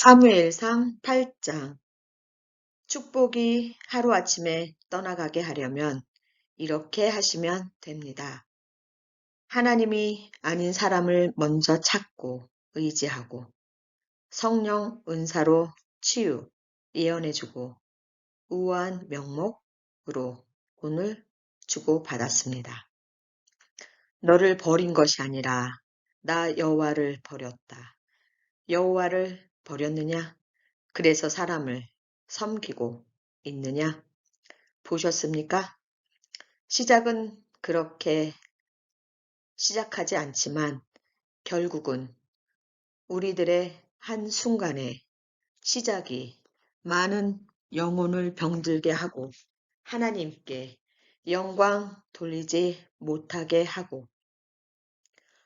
사무엘상 8장. 축복이 하루아침에 떠나가게 하려면 이렇게 하시면 됩니다. 하나님이 아닌 사람을 먼저 찾고 의지하고 성령 은사로 치유, 예언해주고 우아한 명목으로 돈을 주고 받았습니다. 너를 버린 것이 아니라 나 여호와를 버렸다. 여호와를 버렸느냐? 그래서 사람을 섬기고 있느냐? 보셨습니까? 시작은 그렇게 시작하지 않지만 결국은 우리들의 한순간의 시작이 많은 영혼을 병들게 하고 하나님께 영광 돌리지 못하게 하고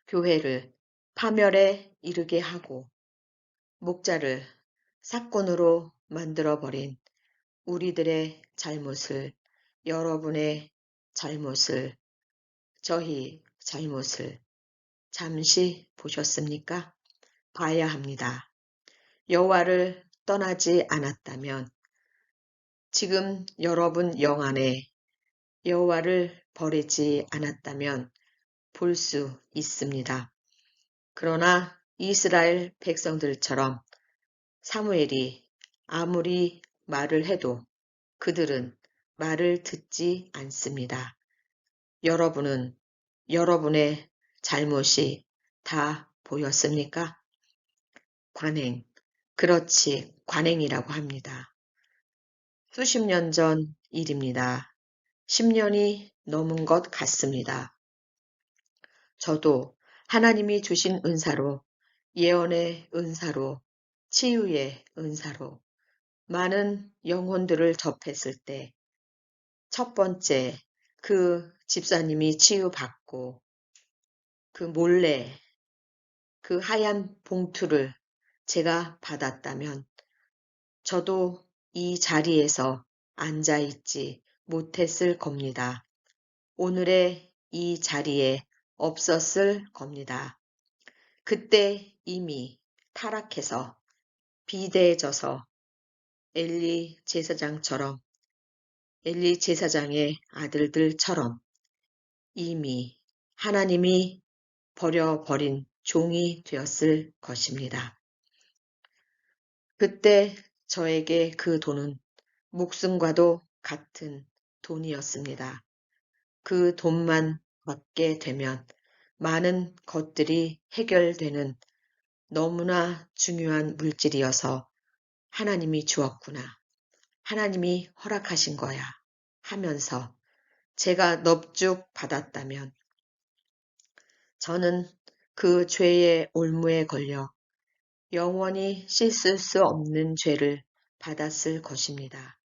교회를 파멸에 이르게 하고 목자를 사건으로 만들어버린 우리들의 잘못을, 여러분의 잘못을, 저희 잘못을 잠시 보셨습니까? 봐야 합니다. 여호와를 떠나지 않았다면 지금 여러분 영 안에 여호와를 버리지 않았다면 볼 수 있습니다. 그러나 이스라엘 백성들처럼 사무엘이 아무리 말을 해도 그들은 말을 듣지 않습니다. 여러분은 여러분의 잘못이 다 보였습니까? 관행, 그렇지 관행이라고 합니다. 수십 년 전 일입니다. 10년이 넘은 것 같습니다. 저도 하나님이 주신 은사로, 예언의 은사로, 치유의 은사로 많은 영혼들을 접했을 때 첫 번째 그 집사님이 치유받고 그 몰래 그 하얀 봉투를 제가 받았다면 저도 이 자리에서 앉아있지 못했을 겁니다. 오늘의 이 자리에 없었을 겁니다. 그때 이미 타락해서 비대해져서 엘리 제사장의 아들들처럼 이미 하나님이 버려버린 종이 되었을 것입니다. 그때 저에게 그 돈은 목숨과도 같은 돈이었습니다. 그 돈만 받게 되면 많은 것들이 해결되는 너무나 중요한 물질이어서 하나님이 주었구나. 하나님이 허락하신 거야 하면서 제가 넙죽 받았다면 저는 그 죄의 올무에 걸려 영원히 씻을 수 없는 죄를 받았을 것입니다.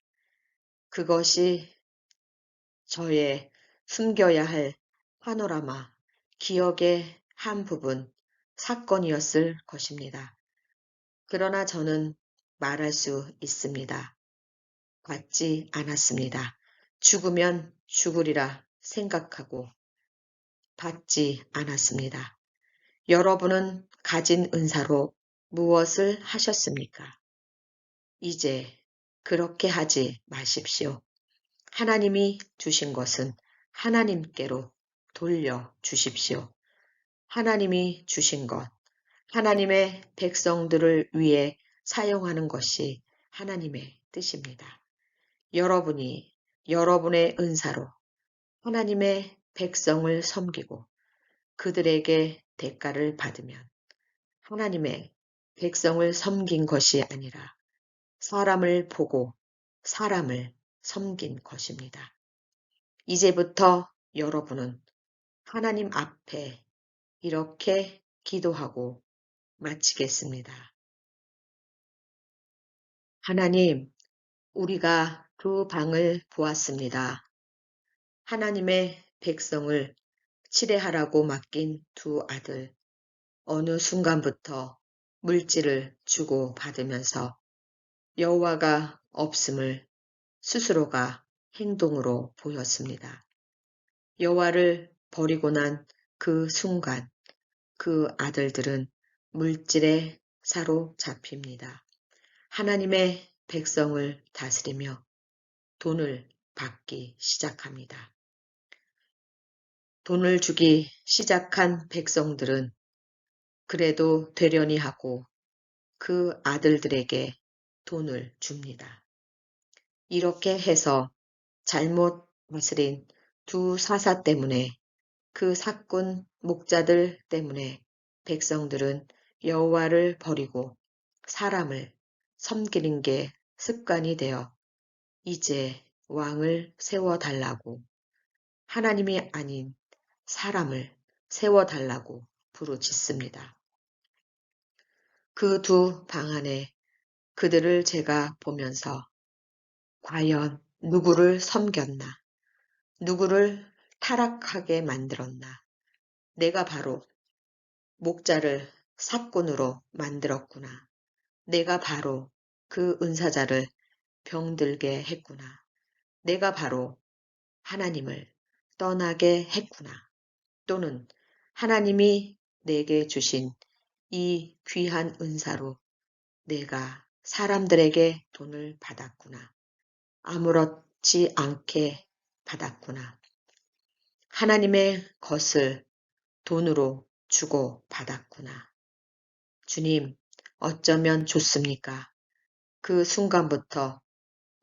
그것이 저의 숨겨야 할 파노라마, 기억의 한 부분, 사건이었을 것입니다. 그러나 저는 말할 수 있습니다. 받지 않았습니다. 죽으면 죽으리라 생각하고 받지 않았습니다. 여러분은 가진 은사로 무엇을 하셨습니까? 이제 그렇게 하지 마십시오. 하나님이 주신 것은 하나님께로 돌려 주십시오. 하나님이 주신 것, 하나님의 백성들을 위해 사용하는 것이 하나님의 뜻입니다. 여러분이 여러분의 은사로 하나님의 백성을 섬기고 그들에게 대가를 받으면 하나님의 백성을 섬긴 것이 아니라 사람을 보고 사람을 섬긴 것입니다. 이제부터 여러분은 하나님 앞에 이렇게 기도하고 마치겠습니다. 하나님, 우리가 두 방을 보았습니다. 하나님의 백성을 치례하라고 맡긴 두 아들, 어느 순간부터 물질을 주고 받으면서 여호와가 없음을 스스로가 행동으로 보였습니다. 여호와를 버리고 난 그 순간 그 아들들은 물질에 사로잡힙니다. 하나님의 백성을 다스리며 돈을 받기 시작합니다. 돈을 주기 시작한 백성들은 그래도 되려니 하고 그 아들들에게 돈을 줍니다. 이렇게 해서 잘못 다스린 두 사사 때문에 그 사꾼 목자들 때문에 백성들은 여호와를 버리고 사람을 섬기는 게 습관이 되어 이제 왕을 세워달라고 하나님이 아닌 사람을 세워달라고 부르짖습니다. 그 두 방안에 그들을 제가 보면서 과연 누구를 섬겼나, 누구를 타락하게 만들었나, 내가 바로 목자를 사꾼으로 만들었구나. 내가 바로 그 은사자를 병들게 했구나. 내가 바로 하나님을 떠나게 했구나. 또는 하나님이 내게 주신 이 귀한 은사로 내가 사람들에게 돈을 받았구나. 아무렇지 않게 받았구나. 하나님의 것을 돈으로 주고 받았구나. 주님, 어쩌면 좋습니까? 그 순간부터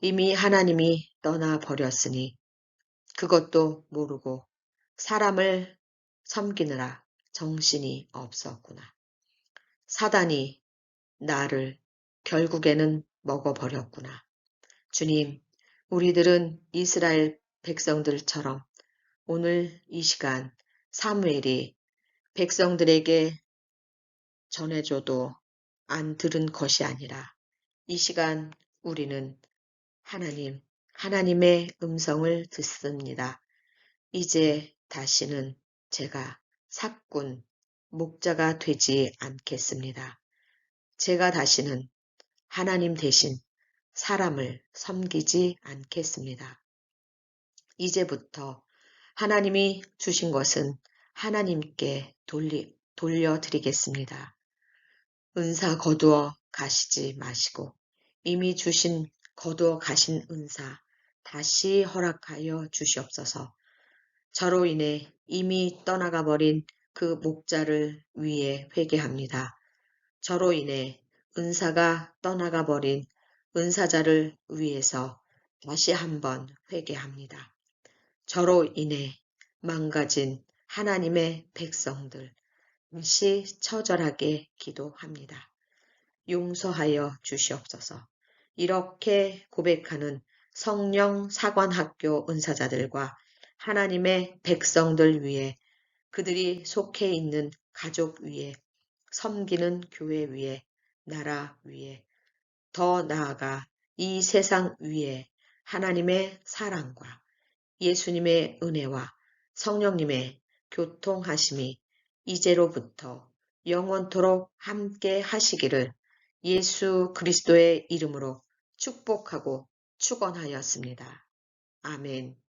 이미 하나님이 떠나버렸으니 그것도 모르고 사람을 섬기느라 정신이 없었구나. 사단이 나를 결국에는 먹어버렸구나. 주님, 우리들은 이스라엘 백성들처럼 오늘 이 시간 사무엘이 백성들에게 전해줘도 안 들은 것이 아니라 이 시간 우리는 하나님의 음성을 듣습니다. 이제 다시는 제가 사꾼, 목자가 되지 않겠습니다. 제가 다시는 하나님 대신 사람을 섬기지 않겠습니다. 이제부터 하나님이 주신 것은 하나님께 돌려드리겠습니다. 은사 거두어 가시지 마시고 이미 주신 거두어 가신 은사 다시 허락하여 주시옵소서. 저로 인해 이미 떠나가 버린 그 목자를 위해 회개합니다. 저로 인해 은사가 떠나가 버린 은사자를 위해서 다시 한번 회개합니다. 저로 인해 망가진 하나님의 백성들 다시 처절하게 기도합니다. 용서하여 주시옵소서. 이렇게 고백하는 성령 사관학교 은사자들과 하나님의 백성들 위에 그들이 속해 있는 가족 위에 섬기는 교회 위에 나라 위에 더 나아가 이 세상 위에 하나님의 사랑과 예수님의 은혜와 성령님의 교통하심이 이제로부터 영원토록 함께 하시기를 예수 그리스도의 이름으로 축복하고 축원하였습니다. 아멘.